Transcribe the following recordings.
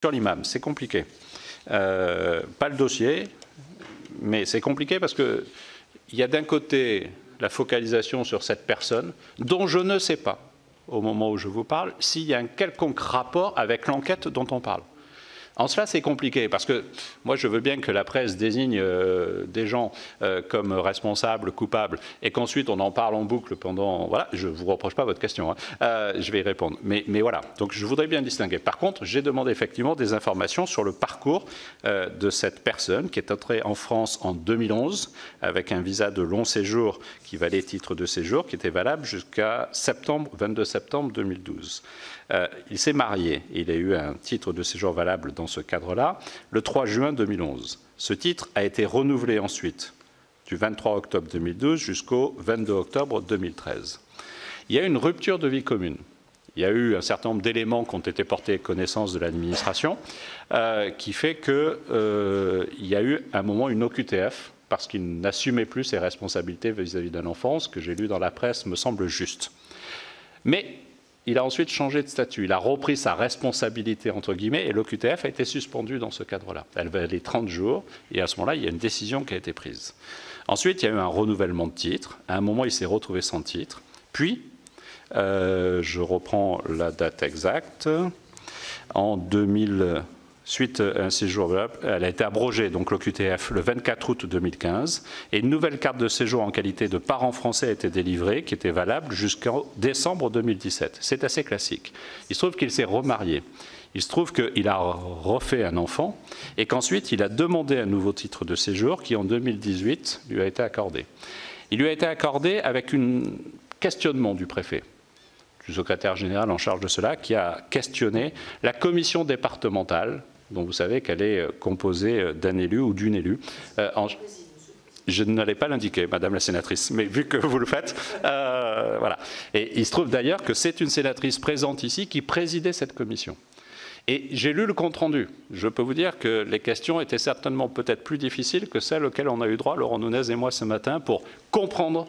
Sur l'imam, c'est compliqué. Pas le dossier, mais c'est compliqué parce qu'il y a d'un côté la focalisation sur cette personne dont je ne sais pas, au moment où je vous parle, s'il y a un quelconque rapport avec l'enquête dont on parle. En cela, c'est compliqué, parce que moi, je veux bien que la presse désigne des gens comme responsables, coupables, et qu'ensuite on en parle en boucle pendant... Voilà, je ne vous reproche pas votre question, hein. Je vais y répondre. Mais voilà, donc je voudrais bien distinguer. Par contre, j'ai demandé effectivement des informations sur le parcours de cette personne qui est entrée en France en 2011, avec un visa de long séjour qui valait titre de séjour, qui était valable jusqu'à 22 septembre 2012. Il s'est marié, il a eu un titre de séjour valable dans ce cadre-là, le 3 juin 2011. Ce titre a été renouvelé ensuite, du 23 octobre 2012 jusqu'au 22 octobre 2013. Il y a eu une rupture de vie commune. Il y a eu un certain nombre d'éléments qui ont été portés à connaissance de l'administration, qui fait qu'il y a eu à un moment une OQTF, parce qu'il n'assumait plus ses responsabilités vis-à-vis d'un enfant, ce que j'ai lu dans la presse me semble juste. Mais il a ensuite changé de statut, il a repris sa responsabilité, entre guillemets, et l'OQTF a été suspendue dans ce cadre-là. Elle valait 30 jours, et à ce moment-là, il y a une décision qui a été prise. Ensuite, il y a eu un renouvellement de titre. À un moment, il s'est retrouvé sans titre. Puis, je reprends la date exacte, en 2000... Suite à un séjour, elle a été abrogée, donc l'OQTF, le 24 août 2015, et une nouvelle carte de séjour en qualité de parent français a été délivrée, qui était valable jusqu'en décembre 2017. C'est assez classique. Il se trouve qu'il s'est remarié. Il se trouve qu'il a refait un enfant, et qu'ensuite il a demandé un nouveau titre de séjour, qui en 2018 lui a été accordé. Il lui a été accordé avec un questionnement du préfet, du secrétaire général en charge de cela, qui a questionné la commission départementale, dont vous savez qu'elle est composée d'un élu ou d'une élue. Je n'allais pas l'indiquer, Madame la sénatrice, mais vu que vous le faites, voilà. Et il se trouve d'ailleurs que c'est une sénatrice présente ici qui présidait cette commission. Et j'ai lu le compte-rendu. Je peux vous dire que les questions étaient certainement peut-être plus difficiles que celles auxquelles on a eu droit, Laurent Nunez et moi, ce matin, pour comprendre...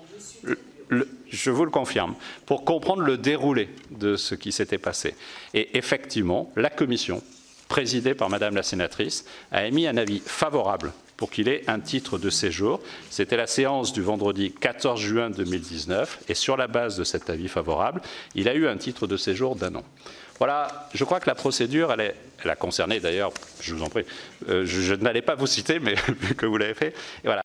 je vous le confirme, pour comprendre le déroulé de ce qui s'était passé. Et effectivement, la commission, présidée par Madame la sénatrice, a émis un avis favorable pour qu'il ait un titre de séjour. C'était la séance du vendredi 14 juin 2019, et sur la base de cet avis favorable, il a eu un titre de séjour d'1 an. Voilà, je crois que la procédure, elle a concerné d'ailleurs, je vous en prie, je n'allais pas vous citer, mais vu que vous l'avez fait, et voilà.